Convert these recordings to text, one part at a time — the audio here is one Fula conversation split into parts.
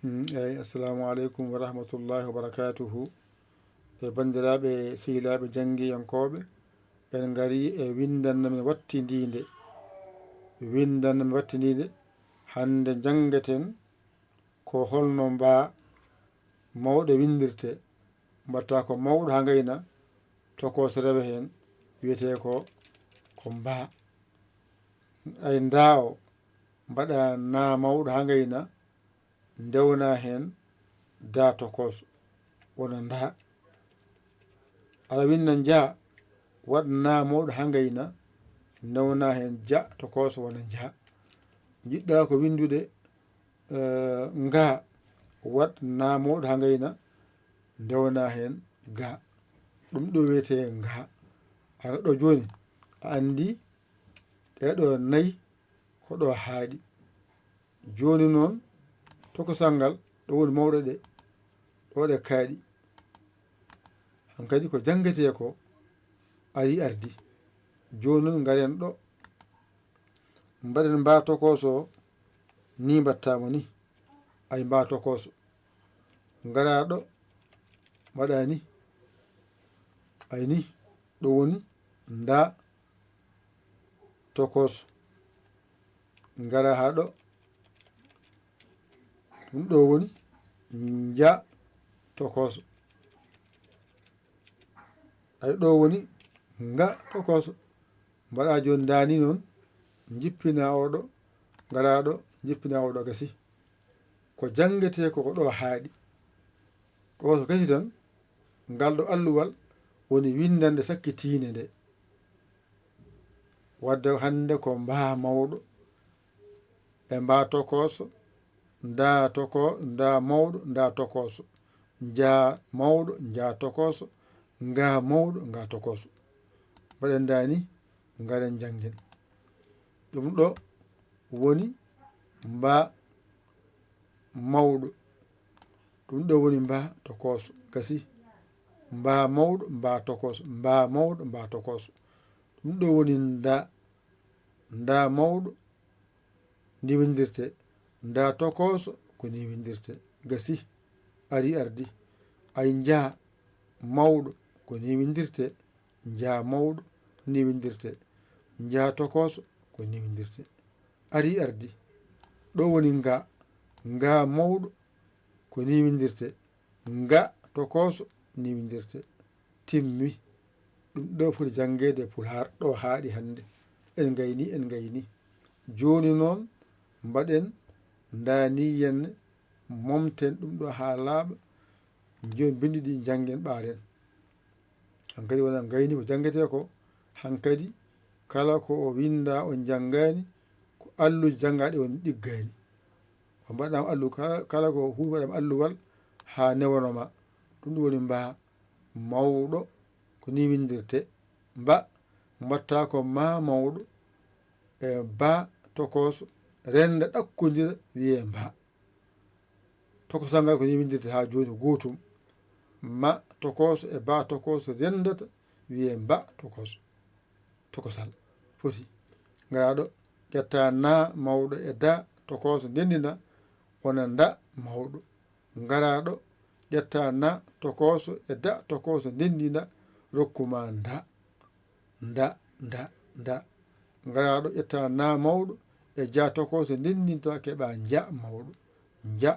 eyyi assalamu aleykum wa rahmatullahi wa barakatuhu. E bandiraɓe sehilaɓe jangguiyankoɓe en gari e windannomi wattidinde hande janggaten ko holno mba mawɗo windirte. mbatta ko mawɗo ha gayna tokoso rewa hen wiyete ko mba. ay nda o mbaɗa na mawɗo ha gayna dewna hen da tokoso wona nda. ala winna ja waɗna mawɗo ha gayna dewna hen ja tokoso wona ja. jiɗɗa ko windude nga waɗna mawɗo ha gayna dewna hen ga. ɗum ɗo wiyete nga. aga ɗo joni a andi ɗeɗo nayyi ko ɗo haaɗi. joni noon tokosal ngal ɗo woni mawɗo ɗe ɗo ɗe kaaɗi. hankadi ko jangete ko ari ardi. joni noon garen ɗo mbaɗen mba tokoso ni mbattamo ni. ay mba tokoso gara ɗo mbaɗa ni. ayni ɗo woni nda tokoso. gara ha ɗo ɗum ɗo woni ja tokoso. ay ɗo woni nga tokoso. mbaɗa joni dani noon jippina oɗo gara ɗo jippina oɗo gasi. ko jangete ko ɗo haaɗi. ɗo so gasi tan ngal ɗo alluwal woni windande sakkitinde nde. wadde hande ko mba mawɗo e mba tokoso nda mawɗo nda tokoso ja mawɗo ja tokoso nga mawɗo nga tokoso. mbaɗen dani garen jangguen. ɗum ɗo woni mba mawɗo. ɗum ɗo woni mba tokoso gasi. mba mawɗo mba tokoso mba mawɗo mba tokoso. ɗum ɗo woni nda mawɗo ndi windirte. nda tokoso ko ni windirte. gasi ari ardi. ay ja mawɗo ko ni windirte. ja mawɗo ni windirte. ja tokoso ko ni windirte. ari ardi. ɗo woni nga mawɗo ko ni windirte. nga tokoso ni windirte. timmi. ɗum ɗo foti janggede Pulaar. ɗo haaɗi hande en gayni. joni noon mbaɗen dani henne momten ɗum ɗo ha laaɓa. joni bindi ɗi janggen ɓaren. hankkadi wona gayni ko jangete ko. hankkadi kala ko o winda o janggani ko alluji janggaɗi on ɗiggani. o mbaɗama allu kala ko hu waɗama alluwal ha newanoma. ɗum ɗum woni mba mawɗo ko ni windirte. mba mbatta ko ma mawɗo e ba tokoso renda ɗakkodira wiye mba. tokosal ngal ko ni windirte ha joni gotum. ma tokoso e ba tokoso rendata wiye mba tokoso. tokosal foti. garaɗo ƴetta na mawɗo e da tokoso ndendina wona nda mawɗo. garaɗo ƴetta na tokoso e da tokoso ndendina rokkuma nda. garaɗo ƴetta na mawɗo e ja tokoso ndendinta keɓa ja mawɗo. ja.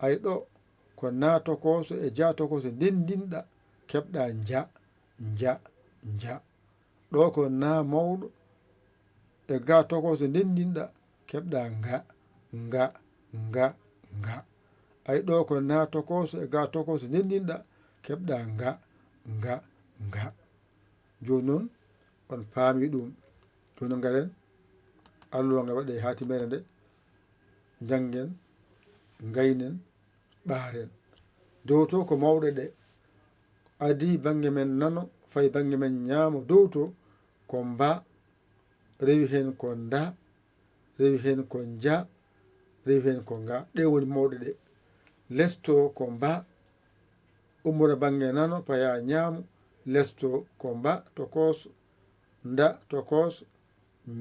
ay ɗo ko na tokoso e ja tokoso ndendinɗa keɓɗa ja. ɗo ko na mawɗo e ga tokoso ndendinɗa keɓɗa nga. ay ɗo ko na tokoso e ga tokoso ndendinɗa keɓɗa nga. joni noon on paami ɗum. joni garen alluwa nga waɗe ha timere nde janggen gaynen ɓaren. dow to ko mawɗo ɗe adi banggue men nano fayi banggue men ñaamo. dow to ko mba rewi hen ko nda rewi hen ko ja rewi hen ko nga. ɗe woni mawɗe ɗe. lesto ko mba ummora banggue nano paya ñaamo. lesto ko mba tokoso nda tokoso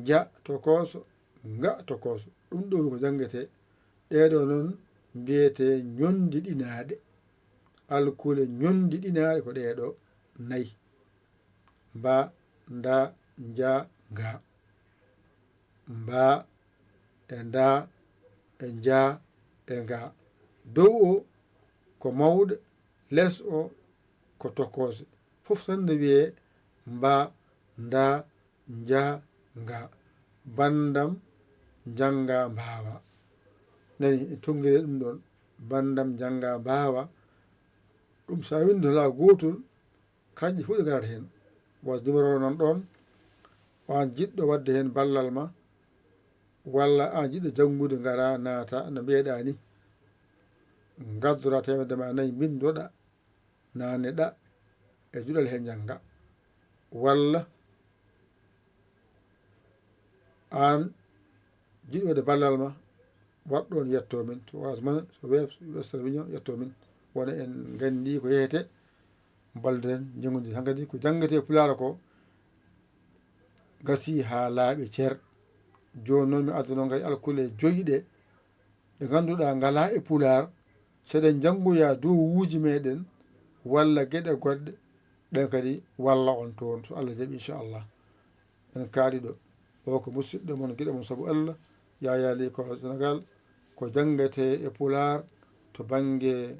ja tokoso nga tokoso. ɗum ɗo ko jangete ɗeɗo noon mbiyete ñondi ɗinaɗe. alkule ñondi ɗinaɗe ko ɗeɗo nayi: mba, nda, nja, nga. mba e nda e nja e nga. dow o ko mawɗo, les o ko tokkoso. fof tan ne wiye mba, nda, nja, nga. bandam janga mbawa. nani tongguere ɗum ɗon bandam janga mbawa. ɗum sa windi la gotol kanƴe fof ɗe garata hen. wa numéro nan ɗon an jiɗɗo wadde hen ballal ma, walla an jiɗɗo janngude ngara naata no mbiyeɗa ni, gaddora temedde ma 4 bindoɗa naneɗa e juɗal he janga. walla an jiɗɗo wadde ballal ma, waɗɗon yetto min to wasmana so western union yetto min wona en gandi ko yeyete balden janggude. hankkadi ko jangguete Pulaar ko gasi ha laaɓi ceer. joni noon mi adduno kadi alkule 5 ɗe ganduɗa ngala e Pulaar. seɗen janggoya dowuji meɗen walla gueɗe goɗɗe ɗen kadi walla on toon so Allah jaaɓi inchallah. en kaali ɗo o ko musidɗo moon guiɗo moon saabu Allah Yaya Ly Kola Sénégal ko jangguete e Pulaar to banggue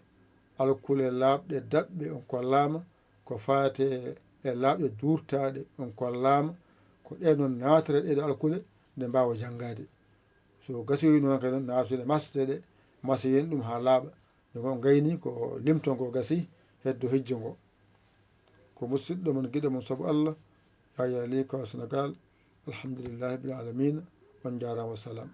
alkule labɗe dabɓe on kollama. ko fate e labɗe durtaɗe on kollama. ko ɗeɗon natare ɗeɗo alkule nde mbawa janggade. so gasoyi noon kadi natode masteɗe masayen ɗum ha laaɓa. nde gon gayni ko limton ko gasi heddo hijjo ngo. ko musidɗo moon guiɗo moon saabu Allah Yaya Ly Kola Sénégal. alhamdulillahi rabbil alamina. on jarama, wassalam.